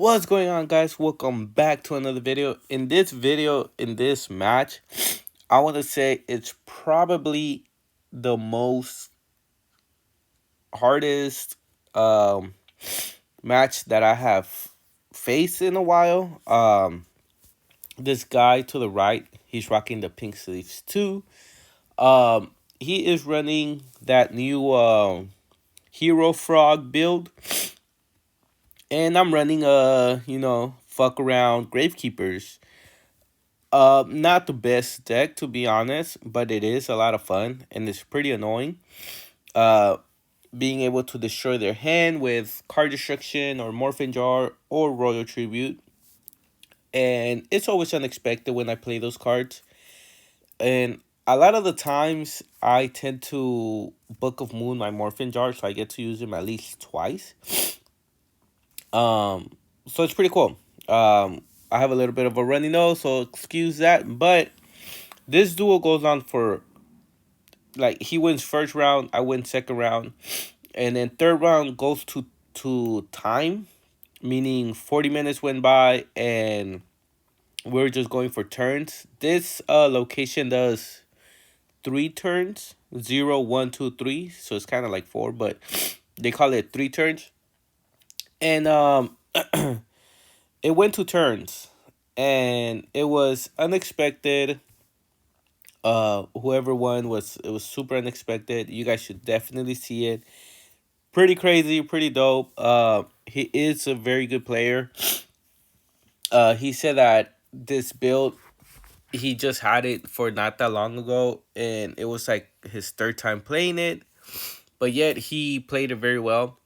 What's going on, guys? Welcome back to another video. In this match, I want to say it's probably the most hardest match that I have faced in a while. This guy to the right, he's rocking the pink sleeves too. He is running that new hero frog build, and I'm running fuck around Gravekeepers. Not the best deck, to be honest, but it is a lot of fun and it's pretty annoying. Uh, Being able to destroy their hand with card destruction or morphin jar or royal tribute, and it's always unexpected when I play those cards. And a lot of the times, I tend to Book of Moon my morphin jar, so I get to use them at least twice. Um, so it's pretty cool. I have a little bit of a runny nose, so excuse that, but this duel goes on for, like, he wins first round, I win second round, and then third round goes to time, meaning 40 minutes went by and we're just going for turns. This location does 3 turns, 0, 1, 2, 3, so it's kind of like 4, but they call it 3 turns. And it went to turns, and it was unexpected. Whoever won, it was super unexpected. You guys should definitely see it. Pretty crazy, pretty dope. He is a very good player. He said that this build, he just had it for not that long ago, and it was like his third time playing it, but yet he played it very well.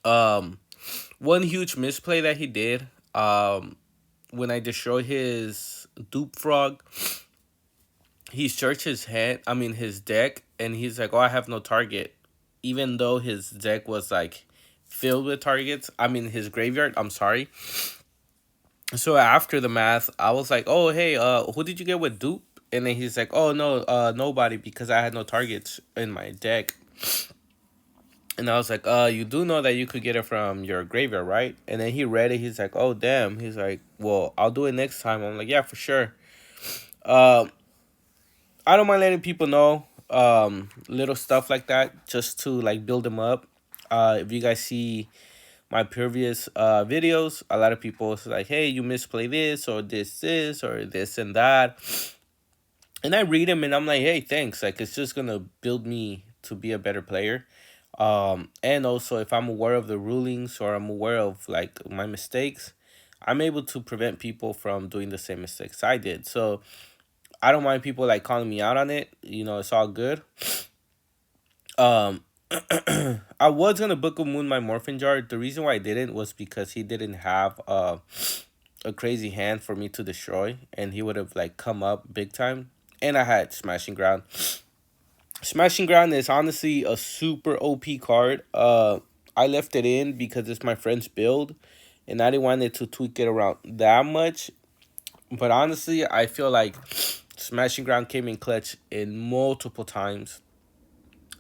Um, One huge misplay that he did, when I destroyed his dupe frog, he searched his deck, and he's like, "Oh, I have no target," even though his deck was like filled with targets. I mean, his graveyard. I'm sorry. So after the math, I was like, "Oh, hey, who did you get with dupe?" And then he's like, "Oh no, nobody, because I had no targets in my deck." And I was like, you do know that you could get it from your graveyard, right?" And then he read it. He's like, "Oh, damn." He's like, "Well, I'll do it next time." I'm like, "Yeah, for sure." Um, I don't mind letting people know little stuff like that, just to like build them up. If you guys see my previous videos, a lot of people is like, "Hey, you misplay this or this or this and that," and I read them and I'm like, "Hey, thanks." Like, it's just gonna build me to be a better player. And also, if I'm aware of the rulings or I'm aware of like my mistakes, I'm able to prevent people from doing the same mistakes I did. So I don't mind people like calling me out on it. It's all good. Um, I was gonna Book of Moon my morphin jar. The reason why I didn't was because he didn't have a crazy hand for me to destroy, and he would have like come up big time. And I had Smashing Ground. Smashing Ground is honestly a super OP card. I left it in because it's my friend's build, and I didn't want it to tweak it around that much. But honestly, I feel like Smashing Ground came in clutch in multiple times.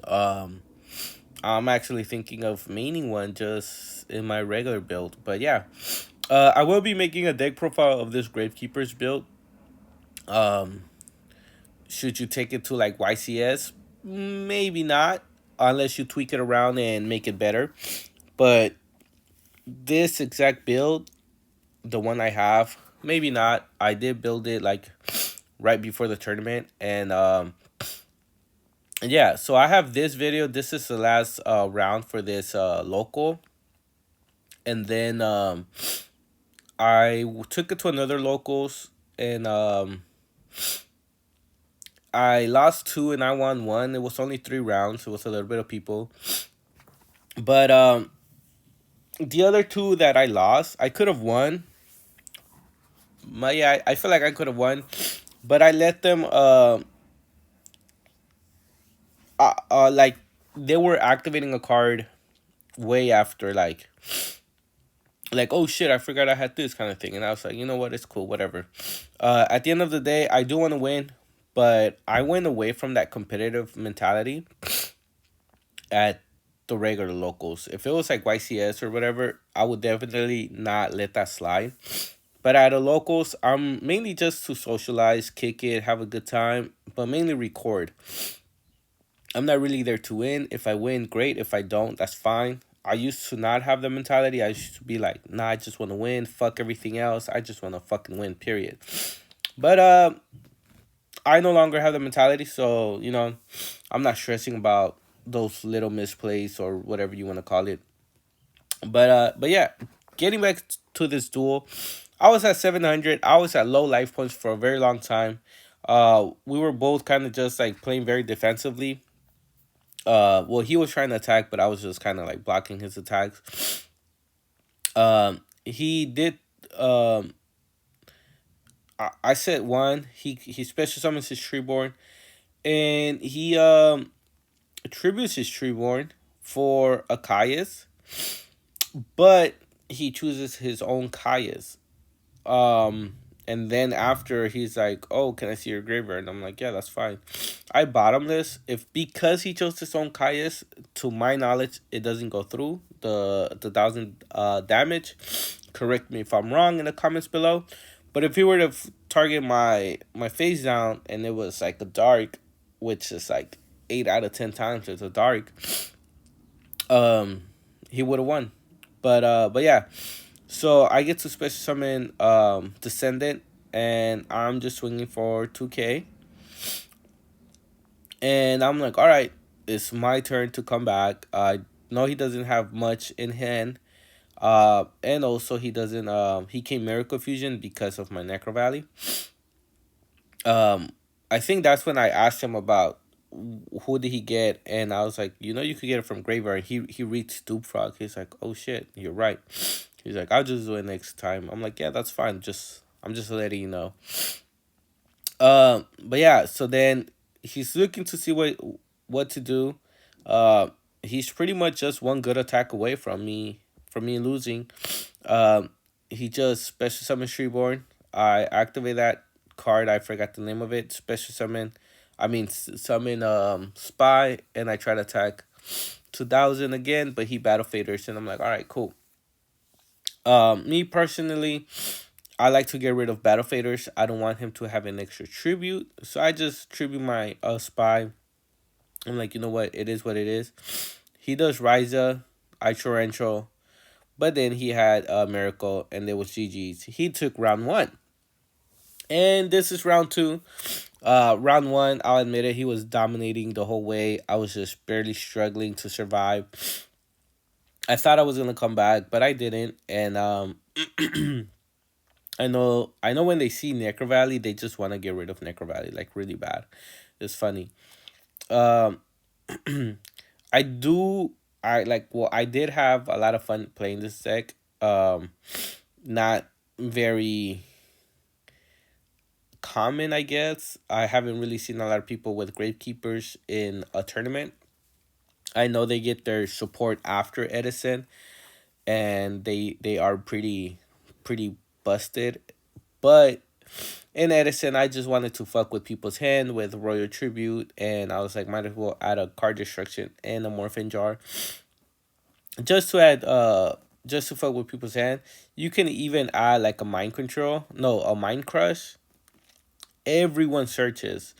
Um, I'm actually thinking of maining one just in my regular build. But yeah, I will be making a deck profile of this Gravekeepers build. Um, should you take it to like YCS? Maybe not, unless you tweak it around and make it better. But this exact build, the one I have, maybe not. I did build it like right before the tournament, and yeah. So I have this video. This is the last round for this local, and then took it to another locals, and I lost two and I won one. It was only 3 rounds. It was a little bit of people, but the other two that I lost, I could have won. Yeah, I feel like I could have won, but I let them like, they were activating a card way after, like, "Oh shit, I forgot I had this," kind of thing. And I was like, you know what, it's cool, whatever. At the end of the day, I do want to win, but I went away from that competitive mentality at the regular locals. If it was like YCS or whatever, I would definitely not let that slide. But at the locals, I'm mainly just to socialize, kick it, have a good time, but mainly record. I'm not really there to win. If I win, great. If I don't, that's fine. I used to not have the mentality. I used to be like, nah, I just want to win. Fuck everything else. I just want to fucking win, period. But I no longer have the mentality, so I'm not stressing about those little misplays or whatever you want to call it. But yeah, getting back to this duel, I was at 700. I was at low life points for a very long time. We were both kind of just like playing very defensively. Well, he was trying to attack, but I was just kind of like blocking his attacks. He did. I said one. He special summons his Treeborn, and he attributes his Treeborn for a Caius, but he chooses his own Caius. And then after he's like, "Oh, can I see your graveyard?" And I'm like, "Yeah, that's fine." I bottomless if because he chose his own Caius. To my knowledge, it doesn't go through the 1,000 damage. Correct me if I'm wrong in the comments below. But if he were to target my face down and it was like a dark, which is like 8 out of 10 times it's a dark, um, he would have won. But yeah. So I get to special summon Descendant, and I'm just swinging for 2K. And I'm like, all right, it's my turn to come back. I know he doesn't have much in hand. And also he doesn't he came Miracle Fusion because of my Necro Valley. Um I think that's when I asked him about who did he get, and I was like, you could get it from Graveyard. He reads Stoop Frog. He's like, oh shit, you're right. He's like, I'll just do it next time. I'm like, yeah, that's fine. I'm just letting you know. But yeah, so then he's looking to see what to do. Uh, he's pretty much just one good attack away from me losing. Um, he just special summon Treeborn. I activate that card. I forgot the name of it. Special summon. I mean summon Spy, and I try to attack 2,000 again, but he battle faders, and I'm like, all right, cool. Me personally, I like to get rid of battle faders. I don't want him to have an extra tribute, so I just tribute my Spy. I'm like, you know what? It is what it is. He does Ryza, I Torrential, but then he had a Miracle, and there was GG's. He took round one, and this is round two. Round one, I'll admit it, he was dominating the whole way. I was just barely struggling to survive. I thought I was gonna come back, but I didn't, and I know when they see Necro Valley, they just want to get rid of Necro Valley like really bad. It's funny. Um, I do. I did have a lot of fun playing this deck. Not very common, I guess. I haven't really seen a lot of people with Gravekeepers in a tournament. I know they get their support after Edison, and they are pretty busted. But in Edison, I just wanted to fuck with people's hand with Royal Tribute, and I was like, might as well add a card destruction and a Morphin Jar. Just to add just to fuck with people's hand. You can even add like a mind control. No, a mind crush. Everyone searches.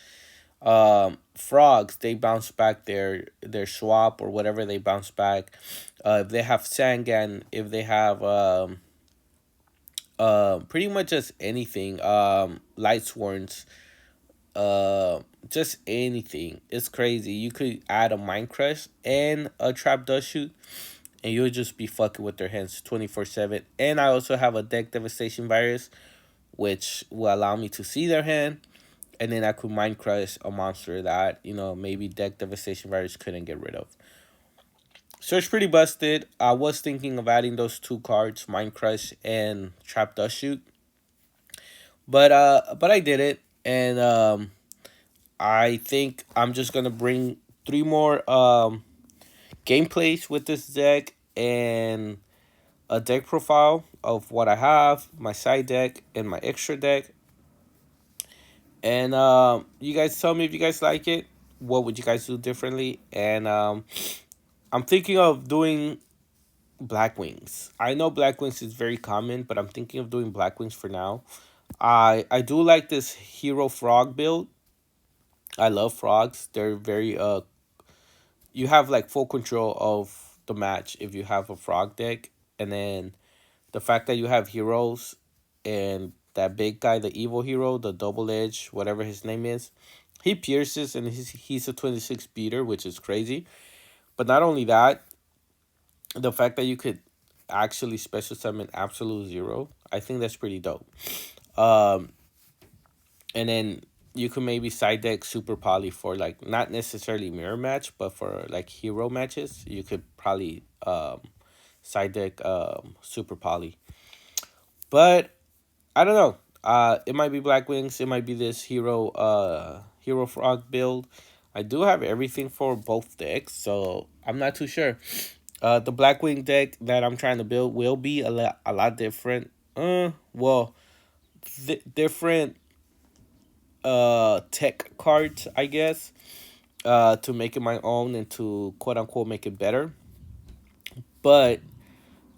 Frogs, they bounce back their swap or whatever, they bounce back. If they have Sangan, if they have pretty much just anything, light sworns, just anything. It's crazy. You could add a mind crush and a trap dust shoot, and you'll just be fucking with their hands 24/7. And I also have a deck devastation virus, which will allow me to see their hand, and then I could mind crush a monster that maybe deck devastation virus couldn't get rid of. So it's pretty busted. I was thinking of adding those two cards, mind crush and trap dust shoot, but I did it, and I think I'm just gonna bring three more gameplays with this deck and a deck profile of what I have, my side deck and my extra deck. And you guys tell me if you guys like it. What would you guys do differently? And I'm thinking of doing Black Wings. I know Black Wings is very common, but I'm thinking of doing Black Wings for now. I do like this Hero Frog build. I love frogs. They're very you have like full control of the match if you have a frog deck, and then the fact that you have heroes and that big guy, the evil hero, the double edge, whatever his name is, he pierces and he's a 26 beater, which is crazy. But not only that, the fact that you could actually special summon absolute zero, I think that's pretty dope. Um, and then you could maybe side deck super poly for like not necessarily mirror match, but for like hero matches, you could probably side deck super poly. But I don't know. It might be Black Wings. It might be this hero frog build. I do have everything for both decks, so I'm not too sure. The Blackwing deck that I'm trying to build will be a lot different. Well, different tech cards, I guess. To make it my own and to quote unquote make it better. But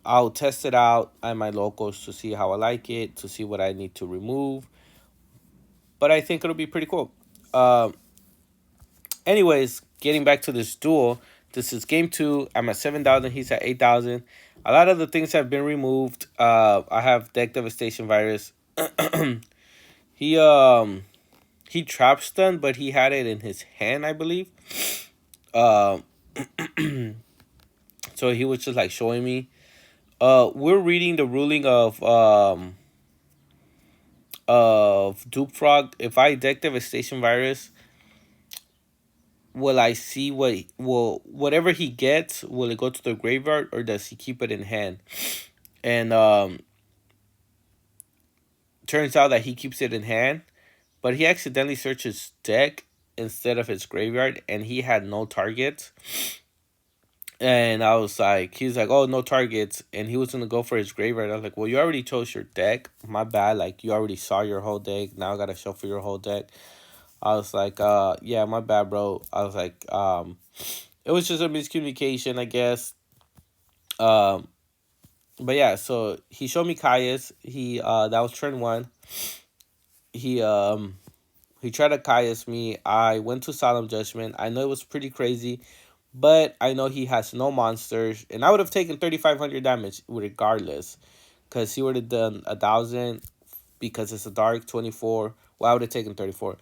I'll test it out at my locals to see how I like it, to see what I need to remove. But I think it'll be pretty cool. Um, Anyways, getting back to this duel, this is game two. I'm at 7,000. He's at 8,000. A lot of the things have been removed. I have deck devastation virus. he he trap stun, but he had it in his hand, I believe. Um, so he was just like showing me. We're reading the ruling of Duke Frog. If I deck devastation virus, will I see whatever he gets, will it go to the graveyard or does he keep it in hand? And turns out that he keeps it in hand, but he accidentally searched his deck instead of his graveyard and he had no targets. And I was like, he's like, oh, no targets. And he was going to go for his graveyard. I was like, well, you already chose your deck. My bad. Like, you already saw your whole deck. Now I got to shuffle your whole deck. I was like, yeah, my bad, bro. I was like, it was just a miscommunication, I guess. Um, but yeah, so he showed me Caius. That was turn one. He um he tried to Caius me. I went to Solemn Judgment. I know it was pretty crazy, but I know he has no monsters, and I would have taken 3,500 damage regardless, because he would have done 1,000 because it's a dark 24. Well, I would have taken 34,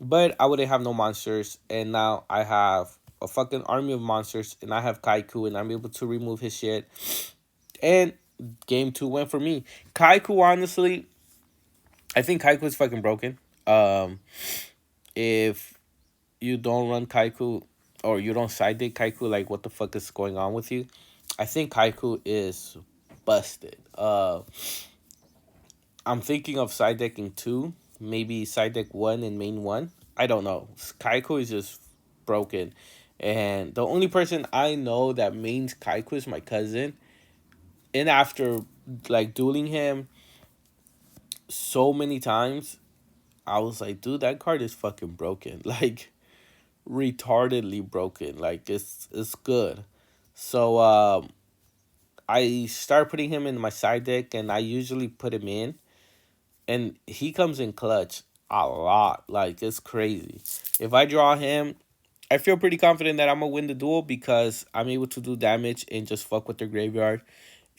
but I wouldn't have no monsters, and now I have a fucking army of monsters, and I have Kaiku, and I'm able to remove his shit. And game two went for me. Kaiku, honestly, I think Kaiku is fucking broken. If you don't run Kaiku or you don't side deck Kaiku, like what the fuck is going on with you? I think Kaiku is busted. I'm thinking of side decking two, maybe side deck one and main one. I don't know. Kaiku is just broken, and the only person I know that mains Kaiku is my cousin. And after like dueling him so many times, I was like, dude, that card is fucking broken. Like retardedly broken. Like it's good. So I start putting him in my side deck and I usually put him in and he comes in clutch a lot. Like it's crazy. If I draw him, I feel pretty confident that I'm gonna win the duel because I'm able to do damage and just fuck with their graveyard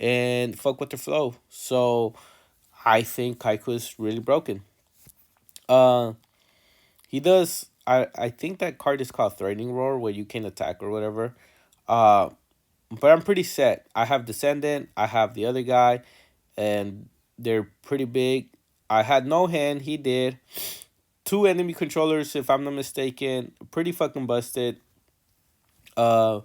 and fuck with their flow. So I think Kaiku is really broken. Uh, he does. I think that card is called Threatening Roar, where you can attack or whatever. Uh, but I'm pretty set. I have Descendant. I have the other guy, and they're pretty big. I had no hand. He did. Two enemy controllers, if I'm not mistaken. Pretty fucking busted. Uh,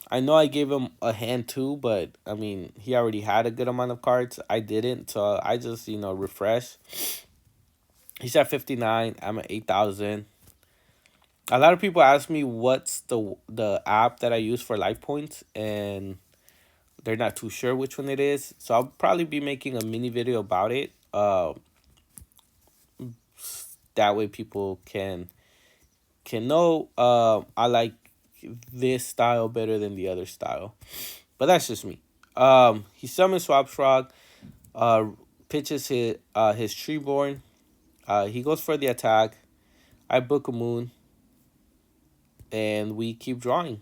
I know I gave him a hand too, but I mean he already had a good amount of cards. I didn't, so I just refresh. He's at 59. I'm at 8,000. A lot of people ask me what's the app that I use for life points, and they're not too sure which one it is. So I'll probably be making a mini video about it. That way people can know. I like this style better than the other style. But that's just me. He summons Swap Frog, uh, pitches his Treeborn. He goes for the attack. I book a moon, and we keep drawing.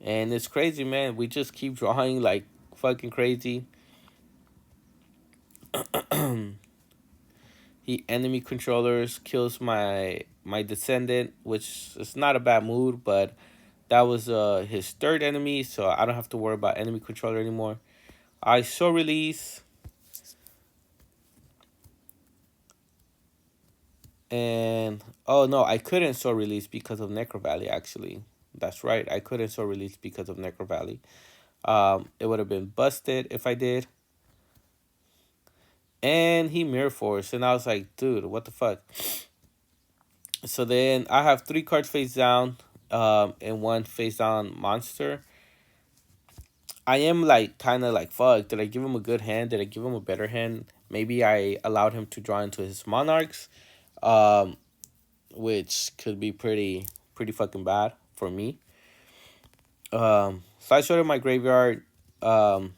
And it's crazy, man. We just keep drawing like fucking crazy. He enemy controllers kills my descendant, which is not a bad mood, but that was his third enemy, so I don't have to worry about enemy controller anymore. I soul release, and oh no, I couldn't soul release because of Necro Valley. Actually, that's right, I couldn't soul release because of Necro Valley. It would have been busted if I did. And he mirror force, and I was like, dude, what the fuck? So then I have three cards face down, and one face down monster. I am like kind of like, fuck, did I give him a good hand? Did I give him a better hand? Maybe I allowed him to draw into his monarchs, um, which could be pretty fucking bad for me. So I showed him my graveyard. Um,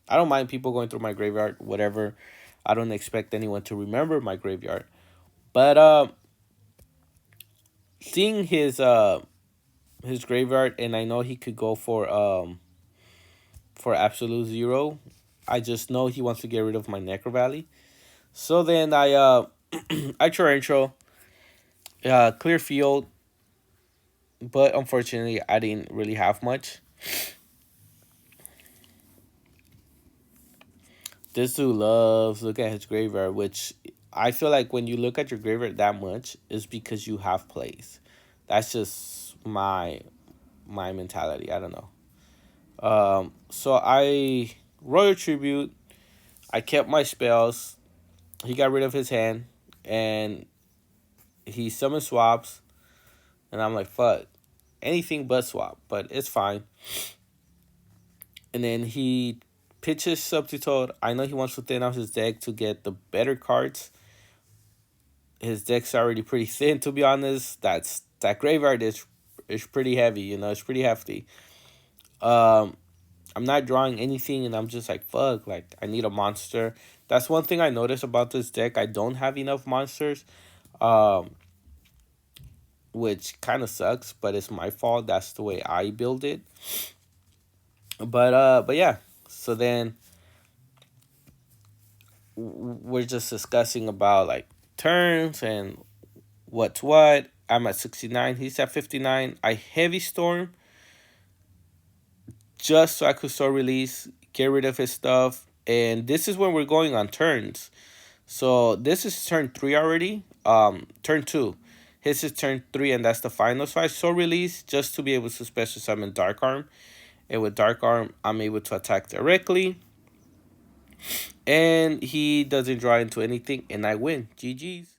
I don't mind people going through my graveyard, whatever. I don't expect anyone to remember my graveyard. But seeing his graveyard, and I know he could go for absolute zero. I just know he wants to get rid of my Necro Valley. So then I torrential, clear field, but unfortunately I didn't really have much. This dude loves look at his graveyard, which I feel like when you look at your graveyard that much is because you have plays. That's just my mentality. I don't know. So I Royal Tribute. I kept my spells. He got rid of his hand, and he summoned swaps, and I'm like, fuck, anything but swap, but it's fine. And then he pitches Substitute. I know he wants to thin out his deck to get the better cards. His deck's already pretty thin, to be honest. That graveyard is pretty heavy, it's pretty hefty. Um, I'm not drawing anything, and I'm just like, fuck, like, I need a monster. That's one thing I noticed about this deck. I don't have enough monsters, um, which kind of sucks, but it's my fault. That's the way I build it. But yeah. So then we're just discussing about like turns and what's what. I'm at 69. He's at 59. I heavy storm just so I could start release, get rid of his stuff. And this is when we're going on turns. So this is turn 3 already. Turn 2. His is turn 3, and that's the final. So I saw release just to be able to special summon Dark Arm. And with Dark Arm, I'm able to attack directly. And he doesn't draw into anything, and I win. GG's.